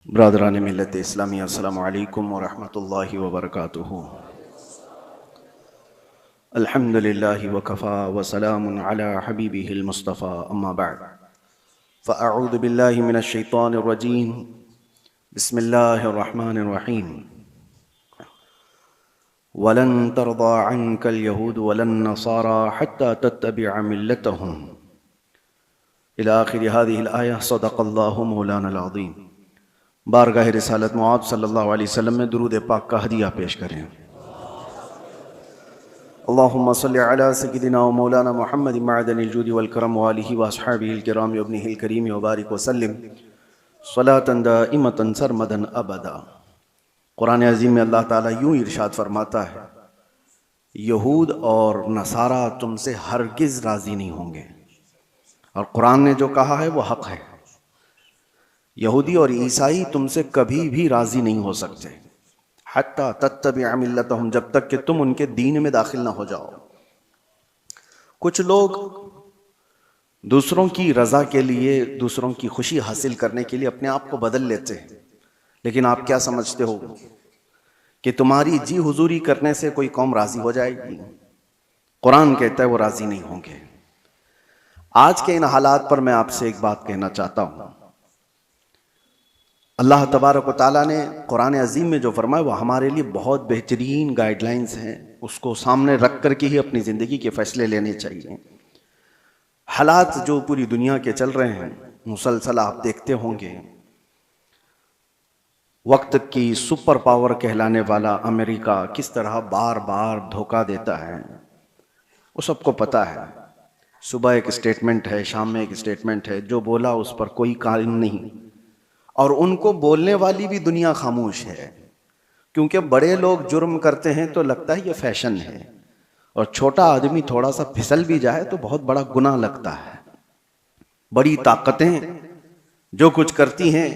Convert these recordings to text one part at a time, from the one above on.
ब्रादरान मिल्लत इस्लामी अस्सलामु अलैकुम व रहमतुल्लाहि व बरकातुहू। अल्हम्दुलिल्लाहि व कफ़ा व सलामुन अला हबीबिहिल मुस्तफ़ा अम्मा बअद फ़अऊज़ु बिल्लाहि मिनश शैतानिर रजीम बिस्मिल्लाहिर रहमानिर रहीम। वलन तरदा अन्कल यहूद वलन नसारा हत्ता तत्तबिअ मिल्लतहुम इला आखिरि हाज़िहिल आया। सदक़ल्लाहु मौलानल अज़ीम। बारगाह रिसालत मुआद सल्लल्लाहु अलैहि वसल्लम में दुरूद पाक का हदिया पेश करें। अल्लाहुम्मा सल्लि अला सय्यिदिना व मौलाना मुहम्मद मअदनिल जूदि वल करम व आलिहि व अस्हाबिहिल किराम व इब्निहिल करीम व बारिक व सल्लिम सलातन दाइमतन सरमदन अबदा। कुरान अज़ीम में अल्लाह ताला यूँ इरशाद फरमाता है, यहूद और नसारा तुमसे हरगिज़ राज़ी नहीं होंगे। और कुरान ने जो कहा है वो हक़ है। यहूदी और ईसाई तुमसे कभी भी राज़ी नहीं हो सकते, हत्ता तत्तबिअ मिल्लतहुम, जब तक कि तुम उनके दीन में दाखिल ना हो जाओ। कुछ लोग दूसरों की रज़ा के लिए, दूसरों की खुशी हासिल करने के लिए अपने आप को बदल लेते हैं। लेकिन आप क्या समझते हो कि तुम्हारी जी हुजूरी करने से कोई कौम राज़ी हो जाएगी? कुरान कहता है वो राज़ी नहीं होंगे। आज के इन हालात पर मैं आपसे एक बात कहना चाहता हूँ। अल्लाह तबारक व तआला ने कुरान अज़ीम में जो फरमाया वो हमारे लिए बहुत बेहतरीन गाइडलाइंस हैं। उसको सामने रख कर के ही अपनी ज़िंदगी के फ़ैसले लेने चाहिए। हालात जो पूरी दुनिया के चल रहे हैं, मुसलसल आप देखते होंगे, वक्त की सुपर पावर कहलाने वाला अमेरिका किस तरह बार बार धोखा देता है वो सबको पता है। सुबह एक स्टेटमेंट है, शाम में एक स्टेटमेंट है, जो बोला उस पर कोई कानून नहीं। और उनको बोलने वाली भी दुनिया खामोश है, क्योंकि बड़े लोग जुर्म करते हैं तो लगता है ये फैशन है, और छोटा आदमी थोड़ा सा फिसल भी जाए तो बहुत बड़ा गुनाह लगता है। बड़ी ताकतें जो कुछ करती हैं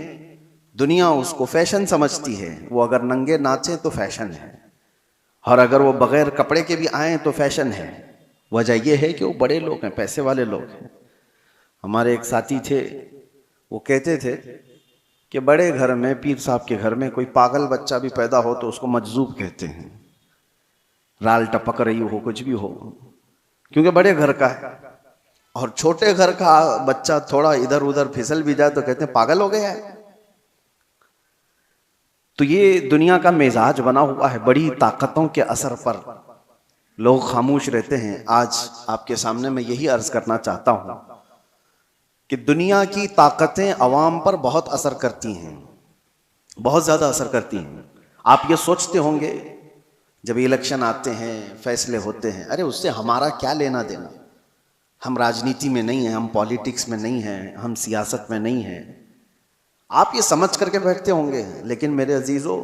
दुनिया उसको फैशन समझती है। वो अगर नंगे नाचे तो फैशन है, और अगर वो बगैर कपड़े के भी आए तो फैशन है। वजह यह है कि वो बड़े लोग हैं, पैसे वाले लोग हैं। हमारे एक साथी थे, वो कहते थे कि बड़े घर में, पीर साहब के घर में कोई पागल बच्चा भी पैदा हो तो उसको मजजूब कहते हैं। राल टपक रही हो, कुछ भी हो, क्योंकि बड़े घर का है। और छोटे घर का बच्चा थोड़ा इधर उधर फिसल भी जाए तो कहते हैं पागल हो गया है। तो ये दुनिया का मिजाज बना हुआ है। बड़ी ताकतों के असर पर लोग खामोश रहते हैं। आज आपके सामने मैं यही अर्ज करना चाहता हूं कि दुनिया की ताकतें अवाम पर बहुत असर करती हैं, बहुत ज़्यादा असर करती हैं। आप ये सोचते होंगे जब इलेक्शन आते हैं, फैसले होते हैं, अरे उससे हमारा क्या लेना देना, हम राजनीति में नहीं हैं, हम पॉलिटिक्स में नहीं हैं, हम सियासत में नहीं हैं। आप ये समझ करके बैठते होंगे। लेकिन मेरे अजीज़ों,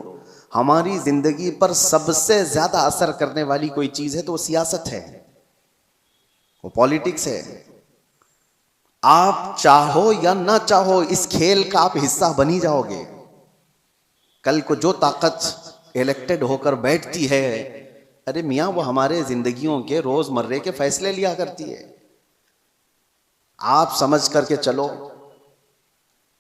हमारी ज़िंदगी पर सबसे ज़्यादा असर करने वाली कोई चीज़ है तो वो सियासत है, वो पॉलिटिक्स है। आप चाहो या ना चाहो इस खेल का आप हिस्सा बनी जाओगे। कल को जो ताकत इलेक्टेड होकर बैठती है, अरे मियाँ वो हमारे जिंदगियों के रोजमर्रे के फैसले लिया करती है। आप समझ करके चलो।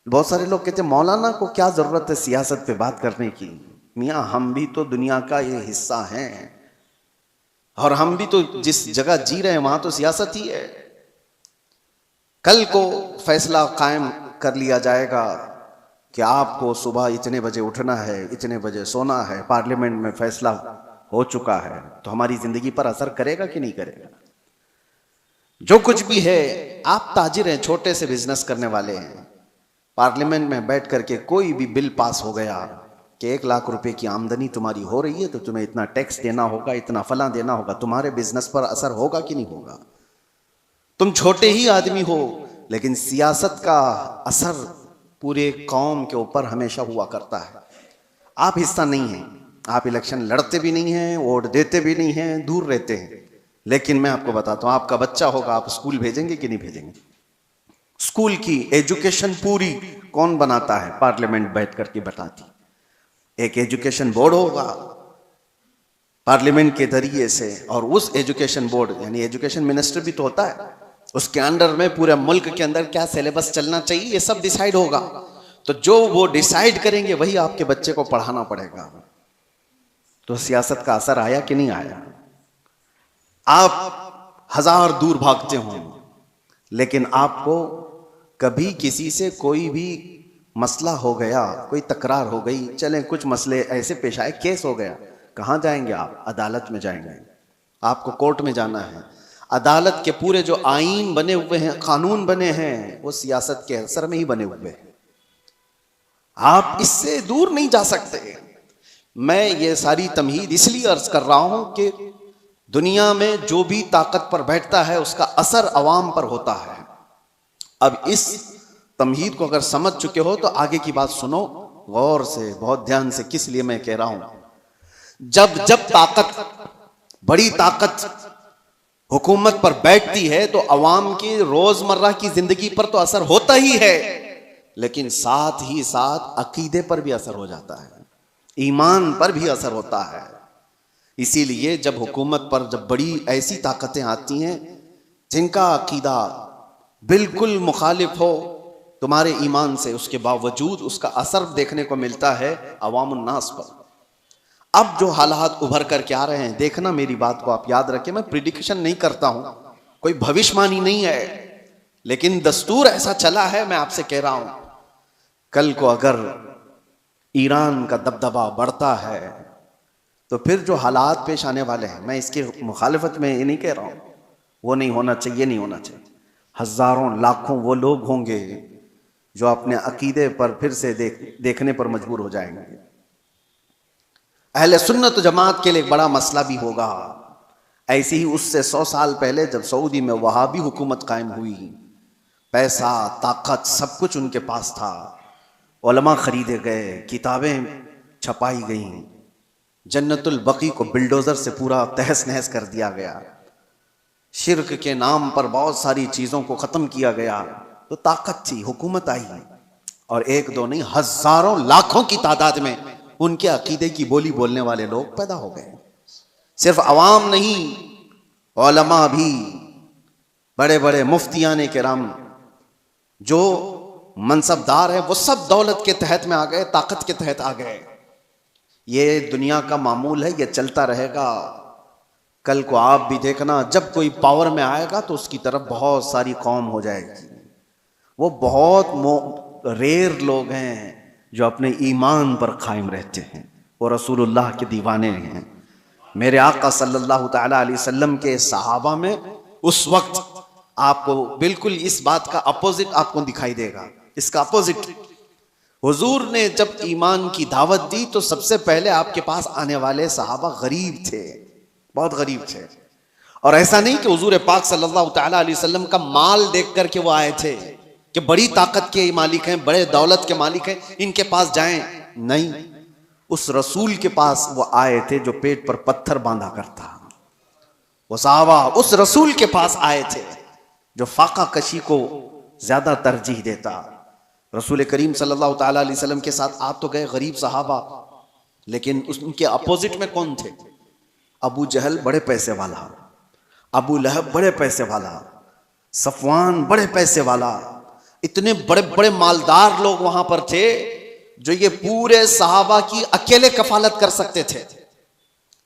बहुत सारे लोग कहते हैं मौलाना को क्या जरूरत है सियासत पे बात करने की। मियाँ हम भी तो दुनिया का ये हिस्सा हैं, और हम भी तो जिस जगह जी रहे हैं वहां तो सियासत ही है। कल को फैसला कायम कर लिया जाएगा कि आपको सुबह इतने बजे उठना है, इतने बजे सोना है, पार्लियामेंट में फैसला हो चुका है, तो हमारी जिंदगी पर असर करेगा कि नहीं करेगा? जो कुछ भी है, आप ताजिर हैं, छोटे से बिजनेस करने वाले हैं, पार्लियामेंट में बैठ करके कोई भी बिल पास हो गया कि 1 लाख रुपए की आमदनी तुम्हारी हो रही है तो तुम्हें इतना टैक्स देना होगा, इतना फला देना होगा, तुम्हारे बिजनेस पर असर होगा कि नहीं होगा? तुम छोटे ही आदमी हो, लेकिन सियासत का असर पूरे कौम के ऊपर हमेशा हुआ करता है। आप हिस्सा नहीं हैं, आप इलेक्शन लड़ते भी नहीं हैं, वोट देते भी नहीं हैं, दूर रहते हैं। लेकिन मैं आपको बताता हूँ, आपका बच्चा होगा, आप स्कूल भेजेंगे कि नहीं भेजेंगे? स्कूल की एजुकेशन पूरी कौन बनाता है? पार्लियामेंट बैठ करके बताती। एक एजुकेशन बोर्ड होगा पार्लियामेंट के जरिए से, और उस एजुकेशन बोर्ड यानी एजुकेशन मिनिस्टर भी तो होता है, उसके अंडर में पूरे मुल्क के अंदर क्या सिलेबस चलना चाहिए ये सब डिसाइड होगा। तो जो वो डिसाइड करेंगे वही आपके बच्चे को पढ़ाना पड़ेगा। तो सियासत का असर आया कि नहीं आया? आप हजार दूर भागते हो, लेकिन आपको कभी किसी से कोई भी मसला हो गया, कोई तकरार हो गई, चलें कुछ मसले ऐसे पेश आए, केस हो गया, कहाँ जाएंगे आप? अदालत में जाएंगे। आपको कोर्ट में जाना है। अदालत के पूरे जो आईन बने हुए हैं, कानून बने हैं, वो सियासत के असर में ही बने हुए हैं। आप इससे दूर नहीं जा सकते। मैं ये सारी तमहीद इसलिए अर्ज कर रहा हूं कि दुनिया में जो भी ताकत पर बैठता है उसका असर अवाम पर होता है। अब इस तमहीद को अगर समझ चुके हो तो आगे की बात सुनो गौर से, बहुत ध्यान से। किस लिए मैं कह रहा हूं? जब जब ताकत, बड़ी ताकत हुकूमत पर बैठती है तो अवाम की रोजमर्रा की जिंदगी पर तो असर होता ही है, लेकिन साथ ही साथ अकीदे पर भी असर हो जाता है, ईमान पर भी असर होता है। इसीलिए जब हुकूमत पर जब बड़ी ऐसी ताकतें आती हैं जिनका अकीदा बिल्कुल मुखालिफ हो तुम्हारे ईमान से, उसके बावजूद उसका असर देखने को मिलता है अवामुन नास पर। अब जो हालात उभर करके आ रहे हैं, देखना मेरी बात को आप याद रखें, मैं प्रिडिक्शन नहीं करता हूं, कोई भविष्यवाणी नहीं है, लेकिन दस्तूर ऐसा चला है। मैं आपसे कह रहा हूं, कल को अगर ईरान का दबदबा बढ़ता है तो फिर जो हालात पेश आने वाले हैं, मैं इसके मुखालिफत में ये नहीं कह रहा हूं, वो नहीं होना चाहिए, नहीं होना चाहिए। हजारों लाखों वो लोग होंगे जो अपने अकीदे पर फिर से देखने पर मजबूर हो जाएंगे। अहले सुन्नत जमात के लिए एक बड़ा मसला भी होगा। ऐसे ही उससे 100 साल पहले जब सऊदी में वहाबी हुकूमत कायम हुई, पैसा, ताकत, सब कुछ उनके पास था, उलमा खरीदे गए, किताबें छपाई गईं, जन्नतुल बकी को बिल्डोजर से पूरा तहस नहस कर दिया गया, शिर्क के नाम पर बहुत सारी चीजों को खत्म किया गया। तो ताकत थी, हुकूमत आई, और एक दो नहीं, हजारों लाखों की तादाद में उनके अकीदे की बोली बोलने वाले लोग पैदा हो गए। सिर्फ अवाम नहीं, उलमा भी, बड़े बड़े मुफ्तियाने किराम, जो मनसबदार है, वो सब दौलत के तहत में आ गए, ताकत के तहत आ गए। ये दुनिया का मामूल है, ये चलता रहेगा। कल को आप भी देखना, जब कोई पावर में आएगा तो उसकी तरफ बहुत सारी कौम हो जाएगी। वो बहुत रेयर लोग हैं जो अपने ईमान पर कायम रहते हैं, वो रसूलुल्लाह के दीवाने हैं। मेरे आका सल्लल्लाहु तआला अलैहि वसल्लम के सहाबा में उस वक्त आपको बिल्कुल इस बात का अपोजिट आपको दिखाई देगा। इसका अपोजिट, हुजूर ने जब ईमान की दावत दी तो सबसे पहले आपके पास आने वाले सहाबा गरीब थे, बहुत गरीब थे। और ऐसा नहीं कि हुजूर पाक सल्लल्लाहु तआला अलैहि वसल्लम का माल देख करके वो आए थे कि बड़ी ताकत के मालिक हैं, बड़े दौलत के मालिक हैं, इनके पास जाएं। नहीं, उस रसूल के पास वो आए थे जो पेट पर पत्थर बांधा करता। वो सहाबा उस रसूल के पास आए थे जो फाका कशी को ज्यादा तरजीह देता। रसूल करीम सल्लल्लाहु तआला अलैहि वसल्लम के साथ आ तो गए गरीब सहाबा, लेकिन उनके अपोजिट में कौन थे? अबू जहल बड़े पैसे वाला, अबू लहब बड़े पैसे वाला, सफवान बड़े पैसे वाला, इतने बड़े बड़े मालदार लोग वहां पर थे जो ये पूरे सहाबा की अकेले कफालत कर सकते थे,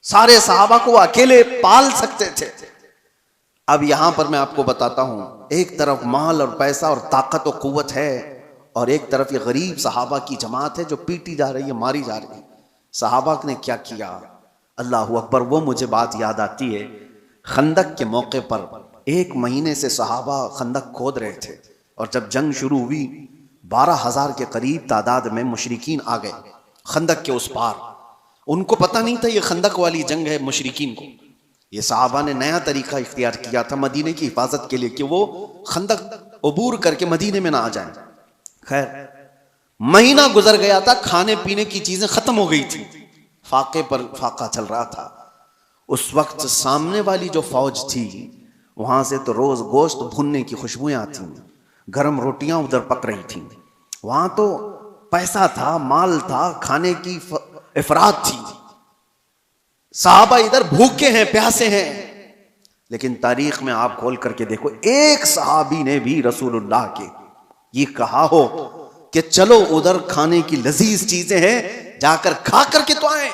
सारे सहाबा को अकेले पाल सकते थे। अब यहां पर मैं आपको बताता हूं, एक तरफ माल और पैसा और ताकत और कुव्वत है, और एक तरफ ये गरीब सहाबा की जमात है जो पीटी जा रही है, मारी जा रही है। सहाबा ने क्या किया? अल्लाहु अकबर। वो मुझे बात याद आती है, खंदक के मौके पर 1 महीने से सहाबा खंदक खोद रहे थे, और जब जंग शुरू हुई 12,000 के करीब तादाद में मुशरिकीन आ गए खंदक के उस पार। उनको पता नहीं था ये खंदक वाली जंग है मुशरिकीन को। ये सहाबा ने नया तरीका इख्तियार किया था मदीने की हिफाजत के लिए कि वो खंदक अबूर करके मदीने में ना आ जाए। खैर, महीना गुजर गया था, खाने पीने की चीजें खत्म हो गई थी, फाके पर फाका चल रहा था। उस वक्त सामने वाली जो फौज थी वहां से तो रोज गोश्त भुनने की खुशबुएं आती, गर्म रोटियां उधर पक रही थी। वहां तो पैसा था, माल था, खाने की इफरात थी। सहाबा इधर भूखे हैं, प्यासे हैं, लेकिन तारीख में आप खोल करके देखो, एक सहाबी ने भी रसूलुल्लाह के ये कहा हो कि चलो उधर खाने की लजीज चीजें हैं, जाकर खा करके तो आए।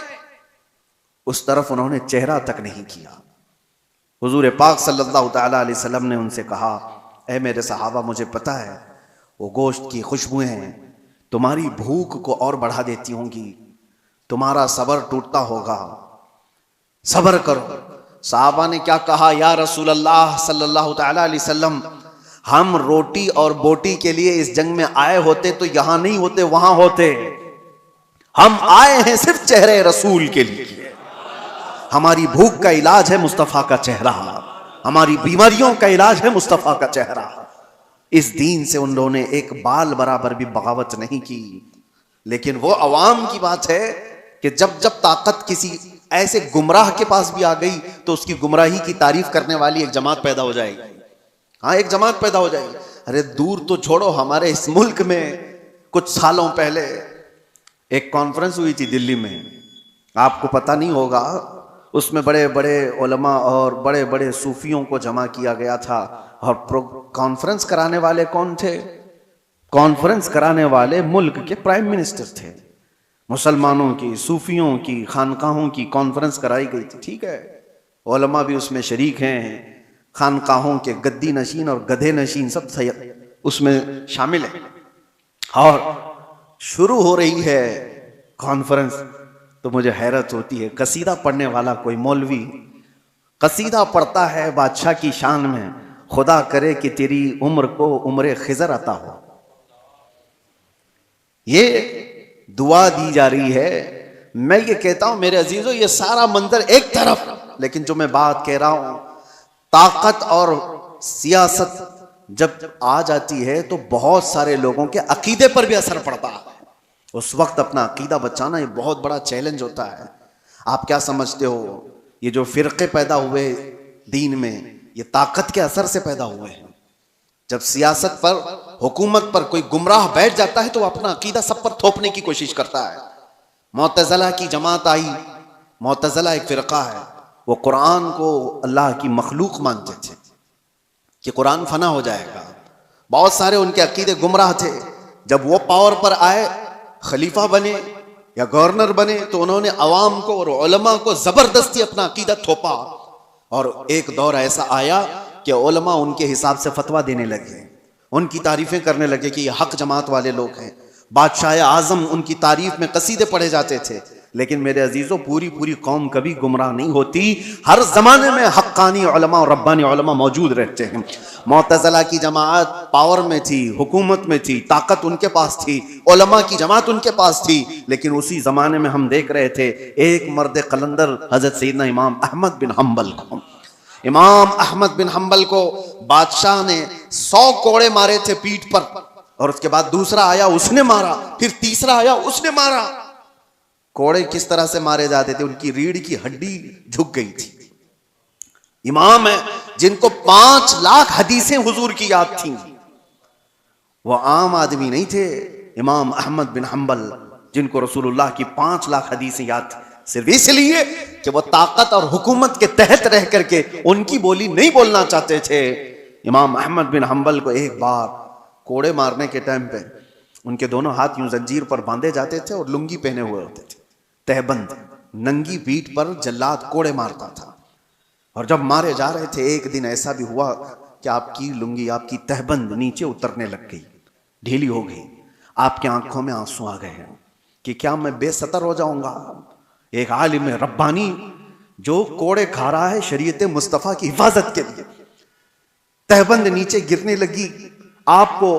उस तरफ उन्होंने चेहरा तक नहीं किया। हुजूर पाक सल्लल्लाहु तआला अलैहि वसल्लम ने उनसे कहा, ऐ मेरे सहाबा, मुझे पता है वो गोश्त की खुशबुएं तुम्हारी भूख को और बढ़ा देती होंगी, तुम्हारा सब्र टूटता होगा, सब्र करो। सहाबा ने क्या कहा, या रसूल अल्लाह सल्लल्लाहु तआला अलैहि वसल्लम, हम रोटी और बोटी के लिए इस जंग में आए होते तो यहां नहीं होते, वहां होते। हम आए हैं सिर्फ चेहरे रसूल के लिए। हमारी भूख का इलाज है मुस्तफा का चेहरा, हमारी बीमारियों का इलाज है मुस्तफा का चेहरा। इस दीन से उन्होंने एक बाल बराबर भी बगावत नहीं की। लेकिन वो अवाम की बात है कि जब जब ताकत किसी ऐसे गुमराह के पास भी आ गई तो उसकी गुमराही की तारीफ करने वाली एक जमात पैदा हो जाएगी। हाँ, एक जमात पैदा हो जाएगी। अरे दूर तो छोड़ो, हमारे इस मुल्क में कुछ सालों पहले एक कॉन्फ्रेंस हुई थी दिल्ली में, आपको पता नहीं होगा। उसमें बड़े बड़े उलमा और बड़े बड़े सूफियों को जमा किया गया था। और कॉन्फ्रेंस कराने वाले कौन थे? कॉन्फ्रेंस कराने वाले मुल्क के प्राइम मिनिस्टर थे। मुसलमानों की, सूफियों की, खानकाहों की कॉन्फ्रेंस कराई गई थी। ठीक है, उलमा भी उसमें शरीक हैं, खानकाहों के गद्दी नशीन और गधे नशीन सब उसमें शामिल है। और शुरू हो रही है कॉन्फ्रेंस तो मुझे हैरत होती है। कसीदा पढ़ने वाला कोई मौलवी कसीदा पढ़ता है बादशाह की शान में, खुदा करे कि तेरी उम्र को उम्र खिजर अता हो। ये दुआ दी जा रही है। मैं ये कहता हूं मेरे अजीजों, ये सारा मंजर एक तरफ, लेकिन जो मैं बात कह रहा हूं, ताकत और सियासत जब आ जाती है तो बहुत सारे लोगों के अकीदे पर भी असर पड़ता है। उस वक्त अपना अकीदा बचाना ये बहुत बड़ा चैलेंज होता है। आप क्या समझते हो, ये जो फिरके पैदा हुए दीन में, ये ताकत के असर से पैदा हुए हैं। जब सियासत पर, हुकूमत पर कोई गुमराह बैठ जाता है तो वो अपना अकीदा सब पर थोपने की कोशिश करता है। मुअतज़िला की जमात आई, मुअतज़िला एक फिरका है, वो कुरान को अल्लाह की मखलूक मानते थे कि कुरान फना हो जाएगा। बहुत सारे उनके अकीदे गुमराह थे। जब वो पावर पर आए, खलीफा बने या गवर्नर बने, तो उन्होंने अवाम को और उलमा को जबरदस्ती अपना अकीदा थोपा। और एक दौर ऐसा आया कि उलमा उनके हिसाब से फतवा देने लगे, उनकी तारीफें करने लगे कि ये हक जमात वाले लोग हैं। बादशाह आजम उनकी तारीफ में कसीदे पढ़े जाते थे। लेकिन मेरे अजीजों, पूरी पूरी कौम कभी गुमराह नहीं होती। हर जमाने में हक्कानी उलमा और रब्बानी उलमा मौजूद रहते हैं। मुअतज़िला की जमात पावर में थी, हुकूमत में थी, ताकत उनके पास थी, उलमा की जमात उनके पास थी। लेकिन उसी जमाने में हम देख रहे थे एक मर्द कलंदर हजरत सैयदना इमाम अहमद बिन हम्बल को, इमाम अहमद बिन हम्बल को बादशाह ने 100 कोड़े मारे थे पीठ पर, और उसके बाद दूसरा आया उसने मारा, फिर तीसरा आया उसने मारा। कोड़े किस तरह से मारे जाते थे? उनकी रीढ़ की हड्डी झुक गई थी। इमाम है जिनको 5 लाख हदीसें हुजूर की याद थी, वो आम आदमी नहीं थे। इमाम अहमद बिन हम्बल जिनको रसूलुल्लाह की 5 लाख हदीसें याद थी, सिर्फ इसलिए कि वो ताकत और हुकूमत के तहत रह करके उनकी बोली नहीं बोलना चाहते थे। इमाम अहमद बिन हम्बल को एक बार कोड़े मारने के टाइम पे उनके दोनों हाथ यूं जंजीर पर बांधे जाते थे और लुंगी पहने हुए होते थे, तहबंद, नंगी पीठ पर जल्लाद कोड़े मारता था। और जब मारे जा रहे थे, एक दिन ऐसा भी हुआ कि आपकी लुंगी, आपकी तहबंद नीचे उतरने लग गई, ढीली हो गई। आपकी आंखों में आंसू आ गए हैं कि क्या मैं बेसतर हो जाऊंगा? एक आलिम रब्बानी जो कोड़े खा रहा है शरीयत मुस्तफा की हिफाजत के लिए, तहबंद नीचे गिरने लगी, आपको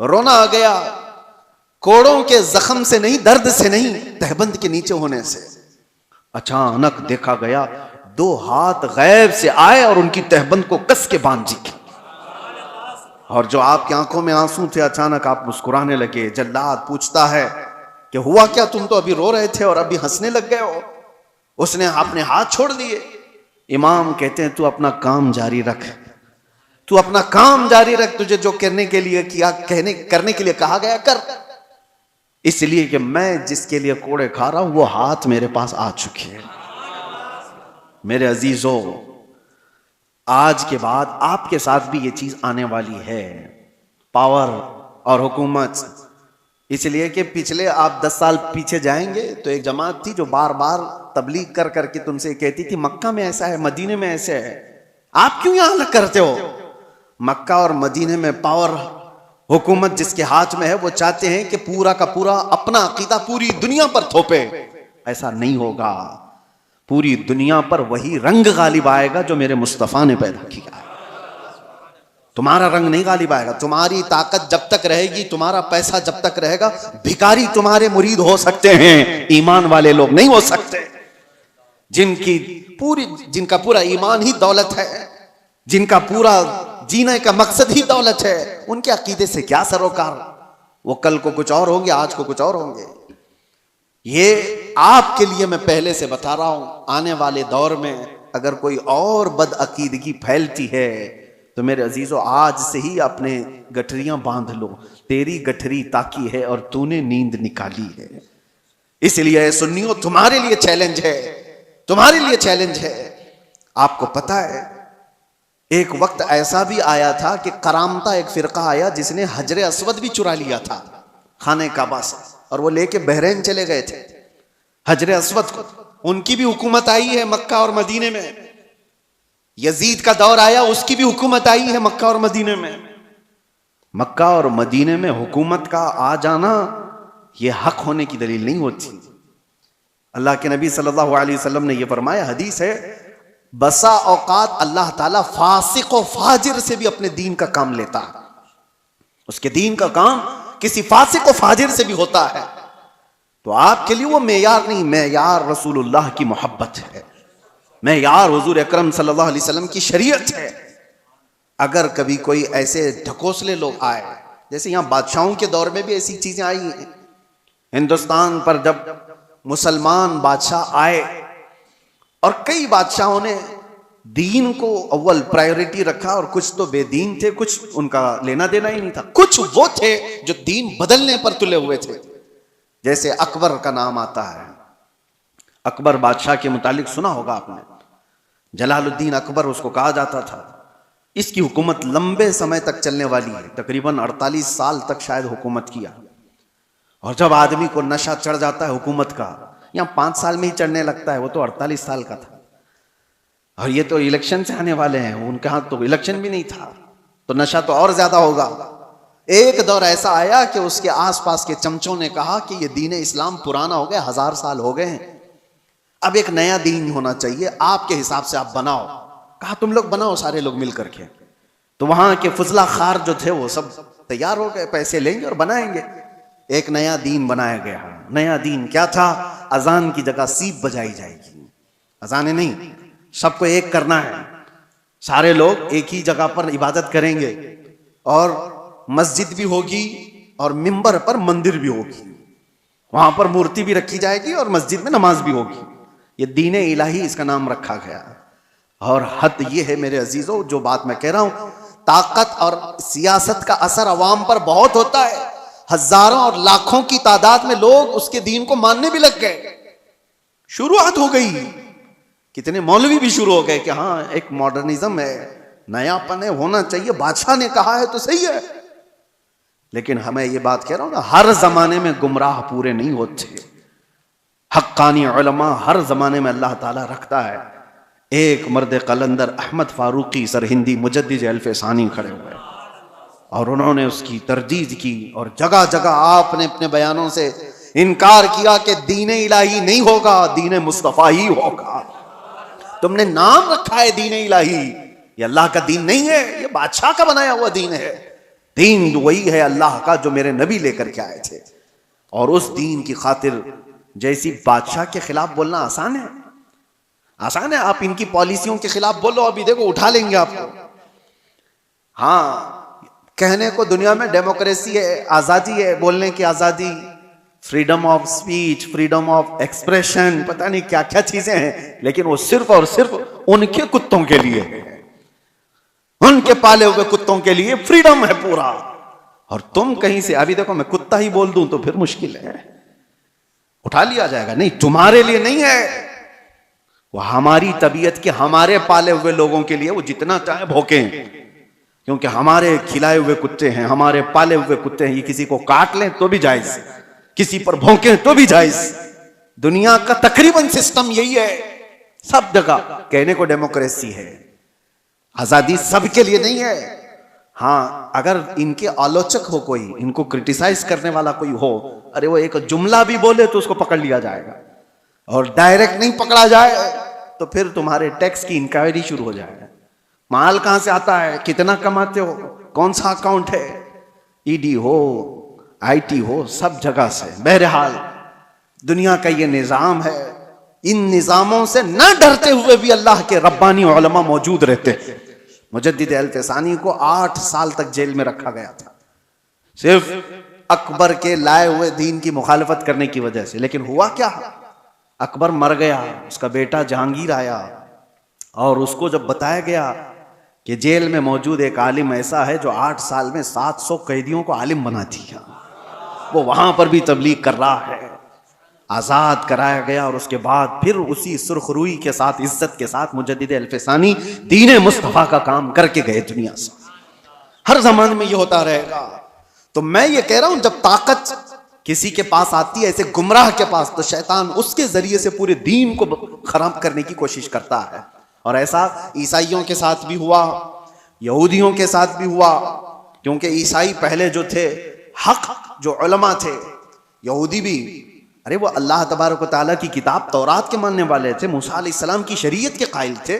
रोना आ गया। कोड़ों के जख्म से नहीं, दर्द से नहीं, तहबंद के नीचे होने से। अचानक देखा गया 2 हाथ गैब से आए और उनकी तहबंद को कस के बांध दी। और जो आपकी आंखों में आंसू थे, अचानक आप मुस्कुराने लगे। जल्लाद पूछता है कि हुआ क्या? तुम तो अभी रो रहे थे और अभी हंसने लग गए हो। उसने अपने हाथ छोड़ दिए। इमाम कहते हैं तू अपना काम जारी रख, तू अपना काम जारी रख, तुझे जो करने के लिए किया, करने के लिए कहा गया कर। इसलिए कि मैं जिसके लिए कोड़े खा रहा हूं वो हाथ मेरे पास आ चुके हैं। मेरे अजीजों, आज के बाद आपके साथ भी ये चीज आने वाली है। पावर और हुकूमत इसलिए कि पिछले आप 10 साल पीछे जाएंगे तो एक जमात थी जो बार बार तबलीग कर करके तुमसे कहती थी मक्का में ऐसा है, मदीने में ऐसे है, आप क्यों यहां अलग करते हो? मक्का और मदीने में पावर, हुकूमत जिसके हाथ में है वो चाहते हैं कि पूरा का पूरा अपना अकीदा पूरी दुनिया पर थोपे। ऐसा नहीं होगा। पूरी दुनिया पर वही रंग गालिब आएगा जो मेरे मुस्तफा ने पैदा किया है। तुम्हारा रंग नहीं गालिब आएगा। तुम्हारी ताकत जब तक रहेगी, तुम्हारा पैसा जब तक रहेगा, भिखारी तुम्हारे मुरीद हो सकते हैं, ईमान वाले लोग नहीं हो सकते। जिनका पूरा ईमान ही दौलत है, जिनका पूरा जीने का मकसद ही दौलत है, उनके अकीदे से क्या सरोकार। वो कल को कुछ और होंगे, आज को कुछ और होंगे। ये आपके लिए मैं पहले से बता रहा हूं, आने वाले दौर में अगर कोई और बदअकीदगी फैलती है तो मेरे अजीजों आज से ही अपने गठरियां बांध लो। तेरी गठरी ताकी है और तूने नींद निकाली है। इसलिए सुन्नियों तुम्हारे लिए चैलेंज है, तुम्हारे लिए चैलेंज है। आपको पता है एक वक्त ऐसा भी आया था कि करामता एक फिरका आया जिसने हजरे अस्वद भी चुरा लिया था खाने काबा से, और वो लेके बहरीन चले गए थे हजरे अस्वद को। उनकी भी हुकूमत आई है मक्का और मदीने में। यजीद का दौर आया, उसकी भी हुकूमत आई है मक्का और मदीने में। मक्का और मदीने में हुकूमत का आ जाना यह हक होने की दलील नहीं होती। अल्लाह के नबी सल्लल्लाहु अलैहि वसल्लम ने यह फरमाया, हदीस है, बसा औकात अल्लाह ताला फासिक और फाजिर से भी अपने दीन का काम लेता है। उसके दीन का काम किसी फासिक और फाजिर से भी होता है। तो आपके लिए वो मेयार नहीं, मेयार रसूलुल्लाह की मोहब्बत है, मेयार हुजूर अकरम सल्लल्लाहु अलैहि वसल्लम की शरीयत है। अगर कभी कोई ऐसे ढकोसले लोग आए, जैसे यहां बादशाहों के दौर में भी ऐसी चीजें आई हैं, हिंदुस्तान पर जब मुसलमान बादशाह आए और कई बादशाहों ने दीन को अव्वल प्रायोरिटी रखा, और कुछ तो बेदीन थे, कुछ उनका लेना देना ही नहीं था, कुछ वो थे जो दीन बदलने पर तुले हुए थे। जैसे अकबर का नाम आता है, अकबर बादशाह के मुतालिक सुना होगा आपने, जलालुद्दीन अकबर उसको कहा जाता था। इसकी हुकूमत लंबे समय तक चलने वाली है, तकरीबन 48 साल तक शायद हुकूमत किया। और जब आदमी को नशा चढ़ जाता है हुकूमत का, यहाँ 5 साल में ही चढ़ने लगता है, वो तो 48 साल का था। और ये तो इलेक्शन से आने वाले हैं, उनके हाथ तो इलेक्शन भी नहीं था, तो नशा तो और ज्यादा होगा। एक दौर ऐसा आया कि उसके आसपास के चमचों ने कहा कि ये दीन इस्लाम पुराना हो गया, 1000 साल हो गए हैं, अब एक नया दीन होना चाहिए, आपके हिसाब से आप बनाओ। कहा तुम लोग बनाओ, सारे लोग मिल करके। तो वहां के फजला खार जो थे वो सब तैयार हो गए, पैसे लेंगे और बनाएंगे। एक नया दीन बनाया गया। नया दीन क्या था? अजान की जगह सीप बजाई जाएगी। अजाने नहीं, सबको एक करना है, सारे लोग एक ही जगह पर इबादत करेंगे, और मस्जिद भी होगी और मिंबर पर मंदिर भी होगी, वहां पर मूर्ति भी रखी जाएगी और मस्जिद में नमाज भी होगी। ये दीन इलाही इसका नाम रखा गया। और हद ये है मेरे अजीजों, जो बात मैं कह रहा हूं, ताकत और सियासत का असर अवाम पर बहुत होता है। हजारों और लाखों की तादाद में लोग उसके दीन को मानने भी लग गए, शुरुआत हो गई। कितने मौलवी भी शुरू हो गए कि हाँ एक मॉडर्निज्म है, नयापन है, होना चाहिए, बादशाह ने कहा है तो सही है। लेकिन हमें ये बात कह रहा हूं ना, हर जमाने में गुमराह पूरे नहीं होते। हक्कानी उलमा हर जमाने में अल्लाह ताला रखता है। एक मर्द कलंदर अहमद फारूकी सरहिंदी मुजद्दिद अल्फसानी खड़े हुए और उन्होंने उसकी तरदीद की, और जगह जगह आपने अपने बयानों से इनकार किया कि दीन इलाही नहीं होगा, दीन मुस्तफा ही होगा। तुमने नाम रखा है दीन इलाही, ये अल्लाह का दीन नहीं है, ये बादशाह का बनाया हुआ दीन है। दीन वही है अल्लाह का जो मेरे नबी लेकर के आए थे। और उस दीन की खातिर जैसी बादशाह के खिलाफ बोलना आसान है, आसान है। आप इनकी पॉलिसियों के खिलाफ बोलो, अभी देखो उठा लेंगे आपको। हाँ, कहने को दुनिया में डेमोक्रेसी है, आजादी है, बोलने की आजादी, freedom of speech, freedom of expression, पता नहीं क्या क्या चीजें हैं, लेकिन वो सिर्फ और सिर्फ उनके कुत्तों के लिए है, उनके पाले हुए कुत्तों के लिए फ्रीडम है पूरा। और तुम कहीं से, अभी देखो मैं कुत्ता ही बोल दूं तो फिर मुश्किल है, उठा लिया जाएगा। नहीं, तुम्हारे लिए नहीं है, वो हमारी तबीयत के, हमारे पाले हुए लोगों के लिए, वो जितना चाहे भौंकें। क्योंकि हमारे खिलाए हुए कुत्ते हैं, हमारे पाले हुए कुत्ते हैं, ये किसी को काट लें तो भी जायज, किसी पर भौंके तो भी जायज। दुनिया का तकरीबन सिस्टम यही है, सब जगह। कहने को डेमोक्रेसी है, आजादी सबके लिए नहीं है। हाँ, अगर इनके आलोचक हो कोई, इनको क्रिटिसाइज करने वाला कोई हो, अरे वो एक जुमला भी बोले तो उसको पकड़ लिया जाएगा, और डायरेक्ट नहीं पकड़ा जाए तो फिर तुम्हारे टैक्स की इंक्वायरी शुरू हो जाएगा। माल कहां से आता है, कितना कमाते हो, कौन सा अकाउंट है, ईडी हो, आईटी हो, सब जगह से। बहरहाल दुनिया का ये निजाम है। इन निजामों से न डरते हुए भी अल्लाह के रब्बानी उलमा मौजूद रहते हैं। मुजद्दिद अल-फ़सानी को 8 साल तक जेल में रखा गया था, सिर्फ अकबर के लाए हुए दीन की मुखालफत करने की वजह से। लेकिन हुआ क्या, अकबर मर गया, उसका बेटा जहांगीर आया, और उसको जब बताया गया कि जेल में मौजूद एक आलिम ऐसा है जो 8 साल में 700 कैदियों को आलिम बना दिया, वो वहां पर भी तबलीग कर रहा है, आजाद कराया गया। और उसके बाद फिर उसी सुरखरुई के साथ, इज्जत के साथ मुजद्दिद अल-फ़सानी दीन मुस्तफा का काम करके गए दुनिया से। हर जमाने में ये होता रहेगा। तो मैं ये कह रहा हूं, जब ताकत किसी के पास आती है, ऐसे गुमराह के पास, तो शैतान उसके जरिए से पूरे दीन को खराब करने की कोशिश करता है। और ऐसा ईसाइयों के साथ भी हुआ, यहूदियों के साथ भी हुआ, क्योंकि ईसाई पहले जो थे, हक जो उलमा थे, यहूदी भी, अरे वो अल्लाह तबारक व तआला की किताब तौरात के मानने वाले थे, मूसा अलैहिस्सलाम की शरीयत के कायल थे।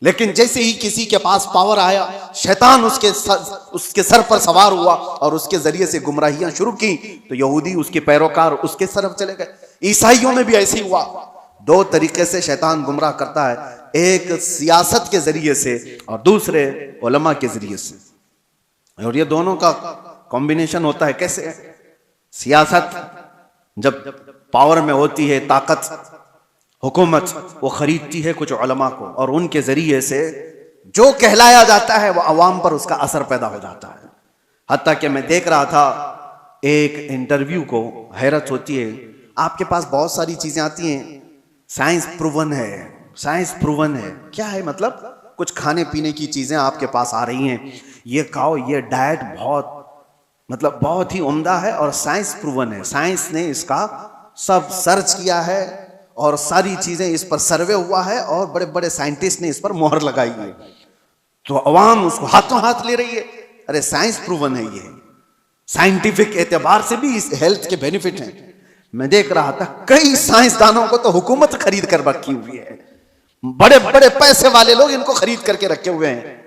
लेकिन जैसे ही किसी के पास पावर आया, शैतान उसके सर पर सवार हुआ और उसके जरिए से गुमराहियां शुरू की, तो यहूदी उसके पैरोकार उसके तरफ चले गए। ईसाइयों में भी ऐसे ही हुआ। 2 तरीके से शैतान गुमराह करता है, एक सियासत के जरिए से और दूसरे उलमा के जरिए से। और ये दोनों का कॉम्बिनेशन होता है। कैसे? सियासत जब पावर में होती है, ताकत, हुकूमत, वो खरीदती है कुछ उलमा को, और उनके जरिए से जो कहलाया जाता है वो अवाम पर उसका असर पैदा हो जाता है। हत्ता कि मैं देख रहा था एक इंटरव्यू को, हैरत होती है। आपके पास बहुत सारी चीजें आती हैं, साइंस प्रूवन है, साइंस प्रूवन है। क्या है मतलब? कुछ खाने पीने की चीजें आपके पास आ रही हैं, ये खाओ, ये डाइट बहुत ही उम्दा है और साइंस प्रूवन है। साइंस ने इसका सब सर्च किया है और सारी चीजें इस पर सर्वे हुआ है और बड़े बड़े साइंटिस्ट ने इस पर मोहर लगाई है। तो अवाम उसको हाथों हाथ ले रही है। अरे साइंस प्रूवन है, ये साइंटिफिक एतबार से भी इस हेल्थ के बेनिफिट हैं। मैं देख रहा था कई साइंसदानों को तो हुकूमत खरीद कर रखी हुई है, बड़े बड़े पैसे वाले लोग इनको खरीद करके रखे हुए हैं।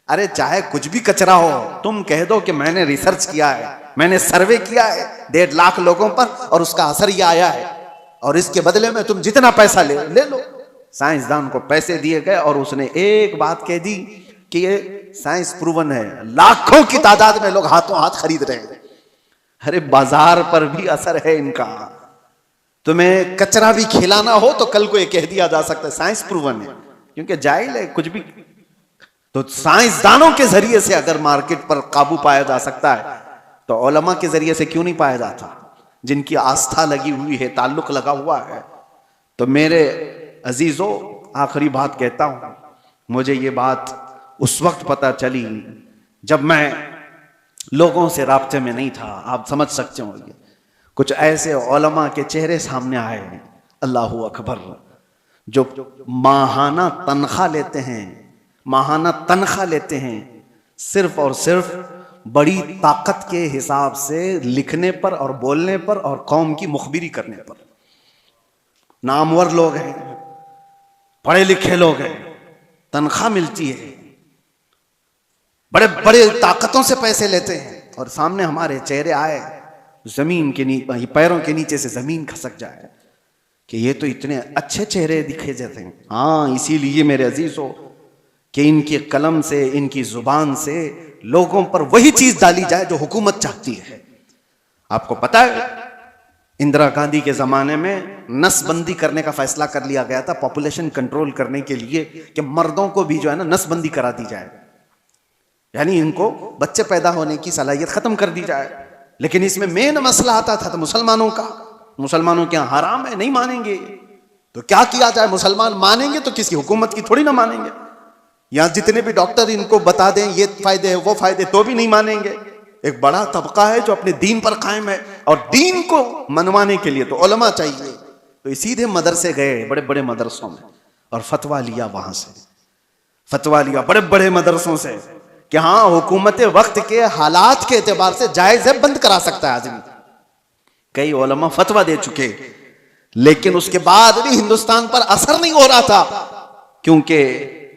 अरे चाहे कुछ भी कचरा हो, तुम कह दो कि मैंने रिसर्च किया है, मैंने सर्वे किया है 1.5 लाख लोगों पर और उसका असर यह आया है, और इसके बदले में तुम जितना पैसा ले लो। साइंसदान को पैसे दिए गए और उसने एक बात कह दी कि ये साइंस प्रूवन है। लाखों की तादाद में लोग हाथों हाथ खरीद रहे हैं। अरे बाजार पर भी असर है इनका। तुम्हें कचरा भी खिलाना हो तो कल को ये कह दिया जा सकता है साइंस प्रूवन है, क्योंकि जाहिल है कुछ भी। तो साइंसदानों के जरिए से अगर मार्केट पर काबू पाया जा सकता है तो उलमा के जरिए से क्यों नहीं पाया जाता, जिनकी आस्था लगी हुई है, ताल्लुक लगा हुआ है। तो मेरे अजीजों, आखिरी बात कहता हूं, मुझे ये बात उस वक्त पता चली जब मैं लोगों से राब्ते में नहीं था। आप समझ सकते होंगे, कुछ ऐसे उलमा के चेहरे सामने आए, अल्लाहू अकबर, जो माहाना तनख्वाह लेते हैं, माहाना तनख्वाह लेते हैं सिर्फ और सिर्फ बड़ी ताकत के हिसाब से लिखने पर और बोलने पर और कौम की मुखबिरी करने पर। नामवर लोग हैं, पढ़े लिखे लोग हैं, तनख्वाह मिलती है, बड़े बड़े ताकतों से पैसे लेते हैं, और सामने हमारे चेहरे आए, जमीन के नीचे, पैरों के नीचे से जमीन खसक जाए कि ये तो इतने अच्छे चेहरे दिखे जाते हैं। हाँ, इसीलिए मेरे अजीजों कि इनके कलम से, इनकी जुबान से लोगों पर वही चीज डाली जाए जो हुकूमत चाहती है। आपको पता है इंदिरा गांधी के जमाने में नसबंदी करने का फैसला कर लिया गया था, पॉपुलेशन कंट्रोल करने के लिए, कि मर्दों को भी जो है ना नसबंदी करा दी जाए, यानी इनको बच्चे पैदा होने की सलाहियत खत्म कर दी जाए। लेकिन इसमें मेन मसला आता था तो मुसलमानों का। मुसलमानों के यहाँ हराम है, नहीं मानेंगे, तो क्या किया जाए? मुसलमान मानेंगे तो किसी हुकूमत की थोड़ी ना मानेंगे। या जितने भी डॉक्टर इनको बता दें ये फायदे है वो फायदे, तो भी नहीं मानेंगे। एक बड़ा तबका है जो अपने दीन पर कायम है, और दीन को मनवाने के लिए तो उलमा चाहिए। तो ये सीधे मदरसे गए, बड़े बड़े मदरसों में, और फतवा लिया। वहां से फतवा लिया बड़े बड़े मदरसों से कि हाँ, हुकूमत वक्त के हालात के एतबार से जायज है, बंद करा सकता है आदमी। कई उलमा फतवा दे चुके, लेकिन उसके बाद भी हिंदुस्तान पर असर नहीं हो रहा था, क्योंकि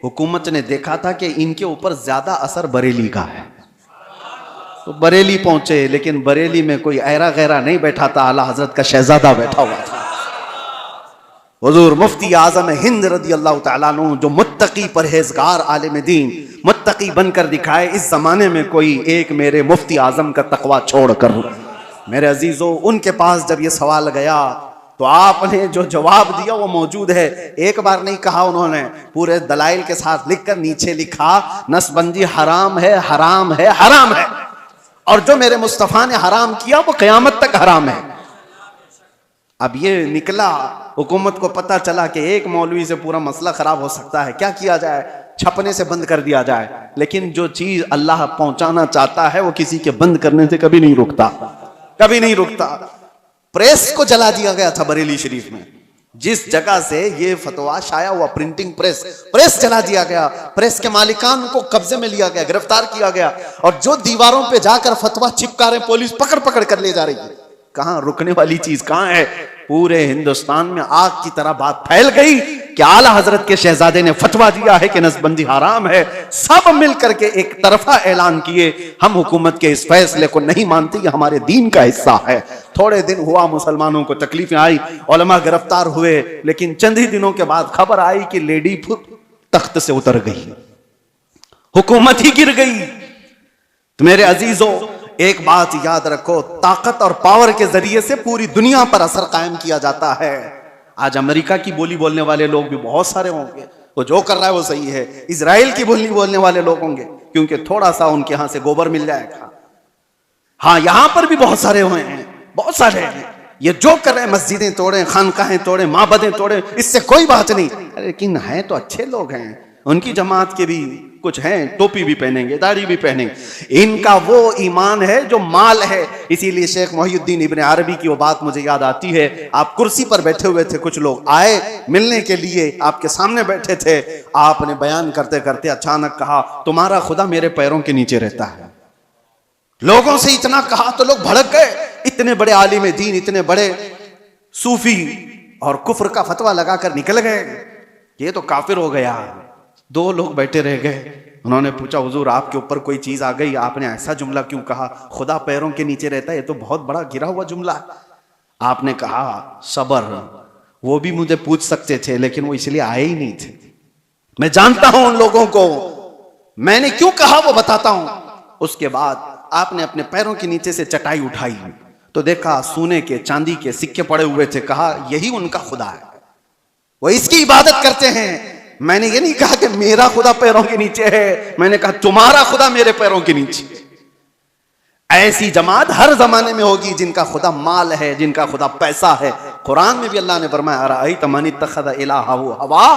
हुकूमत ने देखा था कि इनके ऊपर ज्यादा असर बरेली का है। तो बरेली पहुंचे, लेकिन बरेली में कोई ऐरा गैरा नहीं बैठा था, आला हजरत का शहजादा बैठा हुआ था। हुजूर मुफ्ती आजम हिंद रदी अल्लाह तआला अन्हु, जो मुत्तकी परहेजगार आलिम दीन, मुत्तकी बनकर दिखाए। इस जमाने में कोई एक मेरे मुफ्ती आजम का तकवा छोड़कर, मेरे अजीजों, उनके पास जब ये सवाल गया तो आपने जो जवाब दिया वो मौजूद है। एक बार नहीं कहा उन्होंने, पूरे दलाइल के साथ लिखकर नीचे लिखा, नसबंदी हराम है, हराम है, हराम है, और जो मेरे मुस्तफा ने हराम किया वो क़यामत तक हराम है। अब ये निकला, हुकूमत को पता चला कि एक मौलवी से पूरा मसला खराब हो सकता है, क्या किया जाए? छपने से बंद कर दिया जाए। लेकिन जो चीज अल्लाह पहुंचाना चाहता है वो किसी के बंद करने से कभी नहीं रुकता, कभी नहीं रुकता। प्रेस को जला दिया गया था बरेली शरीफ में, जिस जगह से ये फतवा शाया हुआ, प्रिंटिंग प्रेस, प्रेस जला दिया गया। प्रेस के मालिकान को कब्जे में लिया गया, गिरफ्तार किया गया, और जो दीवारों पे जाकर फतवा चिपका रहे, पुलिस पकड़ पकड़ कर ले जा रही है। कहां रुकने वाली चीज कहां है? पूरे हिंदुस्तान में आग की तरह बात फैल गई कि आला हजरत के शहजादे ने फतवा दिया है कि नसबंदी हराम है। सब मिलकर के एक तरफा ऐलान किए, हम हुकूमत के इस फैसले को नहीं मानते, ये हमारे दीन का हिस्सा है। थोड़े दिन हुआ, मुसलमानों को तकलीफें आई, उलमा गिरफ्तार हुए, लेकिन चंद ही दिनों के बाद खबर आई कि लेडी तख्त से उतर गई, हुकूमत ही गिर गई। तो मेरे अजीजों, एक बात याद रखो, ताकत और पावर के जरिए से पूरी दुनिया पर असर कायम किया जाता है। आज अमेरिका की बोली बोलने वाले लोग भी बहुत सारे होंगे, वो जो कर रहा है वो सही है। इजराइल की बोली बोलने वाले लोग होंगे, क्योंकि थोड़ा सा उनके यहां से गोबर मिल जाएगा। हाँ, यहां पर भी बहुत सारे हुए हैं, बहुत सारे हैं। ये जो कर रहे हैं, मस्जिदें तोड़े, खानकाहें तोड़े, माबदें तोड़े, इससे कोई बात नहीं। लेकिन हैं तो अच्छे लोग हैं, उनकी जमात के भी कुछ हैं, टोपी भी पहनेंगे, दाढ़ी भी पहनेंगे। इनका वो ईमान है जो माल है। इसीलिए शेख मोहिउद्दीन इब्न अरबी की वो बात मुझे याद आती है। आप कुर्सी पर बैठे हुए थे, कुछ लोग आए मिलने के लिए, आपके सामने बैठे थे। आपने बयान करते करते अचानक कहा, तुम्हारा खुदा मेरे पैरों के नीचे रहता है। लोगों से इतना कहा तो लोग भड़क गए। इतने बड़े आलिम दीन, इतने बड़े सूफी, और कुफ्र का फतवा लगाकर निकल गए, ये तो काफिर हो गया। दो लोग बैठे रह गए। उन्होंने पूछा, हुजूर आपके ऊपर कोई चीज आ गई, आपने ऐसा जुमला क्यों कहा? खुदा पैरों के नीचे रहता है, ये तो बहुत बड़ा गिरा हुआ जुमला। आपने कहा, सबर। वो भी मुझे पूछ सकते थे, लेकिन वो इसलिए आए ही नहीं थे। मैं जानता हूं उन लोगों को, मैंने क्यों कहा वो बताता हूं। उसके बाद आपने अपने पैरों के नीचे से चटाई उठाई तो देखा सोने के, चांदी के सिक्के पड़े हुए थे। कहा, यही उनका खुदा है, वो इसकी इबादत करते हैं। मैंने ये नहीं कहा कि मेरा खुदा पैरों के नीचे है, मैंने कहा तुम्हारा खुदा मेरे पैरों के नीचे। ऐसी जमात हर जमाने में होगी जिनका खुदा माल है, जिनका खुदा पैसा है। कुरान में भी अल्लाह ने फरमाया, अराअयत मन इत्तखज़ इलाहहु हवा,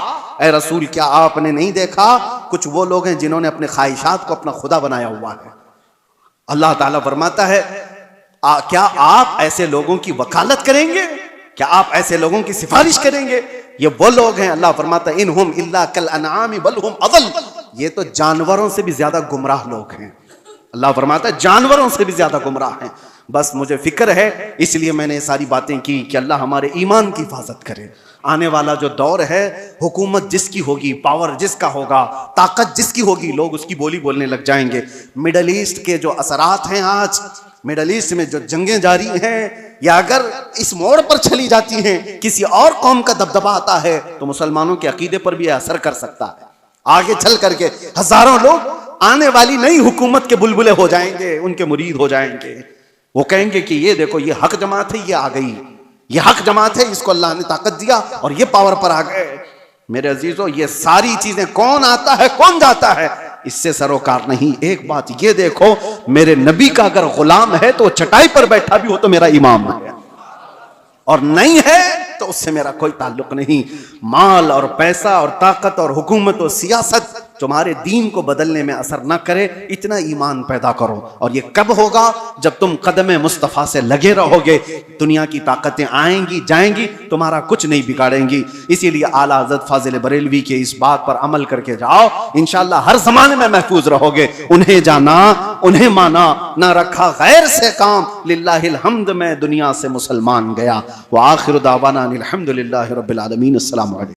ऐ रसूल क्या आपने नहीं देखा, कुछ वो लोग हैं जिन्होंने अपने ख्वाहिशात को अपना खुदा बनाया हुआ है। अल्लाह ताला फरमाता है, क्या आप ऐसे लोगों की वकालत करेंगे? क्या आप ऐसे लोगों की सिफारिश करेंगे? ये वो लोग हैं, अल्लाह फरमाता है, इनहुम इल्ला कल अनआमि बल हुम अज़ल, ये तो जानवरों से भी ज्यादा गुमराह लोग हैं। अल्लाह फरमाता है जानवरों से भी ज्यादा गुमराह हैं। बस मुझे फिक्र है, इसलिए मैंने ये सारी बातें की कि अल्लाह हमारे ईमान की हिफाजत करे। आने वाला जो दौर है, हुकूमत जिसकी होगी, पावर जिसका होगा, ताकत जिसकी होगी, लोग उसकी बोली बोलने लग जाएंगे। मिडल ईस्ट के जो असरात हैं, आज मिडल ईस्ट में जो जंगें जारी हैं, या अगर इस मोड़ पर चली जाती हैं, किसी और कौम का दबदबा आता है, तो मुसलमानों के अकीदे पर भी असर कर सकता है। आगे चल करके हजारों लोग आने वाली नई हुकूमत के बुलबुले हो जाएंगे, उनके मुरीद हो जाएंगे। वो कहेंगे कि ये देखो, ये हक जमात है, ये आ गई, ये हक जमात है, इसको अल्लाह ने ताकत दिया और ये पावर पर आ गए। मेरे अजीजों, ये सारी चीजें कौन आता है कौन जाता है, इससे सरोकार नहीं। एक बात ये देखो, मेरे नबी का अगर गुलाम है तो चटाई पर बैठा भी हो तो मेरा इमाम है, और नहीं है तो उससे मेरा कोई ताल्लुक नहीं। माल और पैसा और ताकत और हुकूमत और सियासत तुम्हारे दीन को बदलने में असर न करे, इतना ईमान पैदा करो। और ये कब होगा? जब तुम कदम मुस्तफ़ा से लगे रहोगे। दुनिया की ताकतें आएंगी जाएंगी, तुम्हारा कुछ नहीं बिगाड़ेंगी। इसीलिए आला हज़रत फाजिल बरेलवी के इस बात पर अमल करके जाओ, इंशाअल्लाह हर जमाने में महफूज रहोगे। उन्हें जाना, उन्हें माना, ना रखा गैर से काम, लिल्लाहिल हम्द में दुनिया से मुसलमान गया। व आखिर दावाना अनिल हम्दुलिल्लाहि रब्बिल आलमीन। अस्सलामु अलैकुम।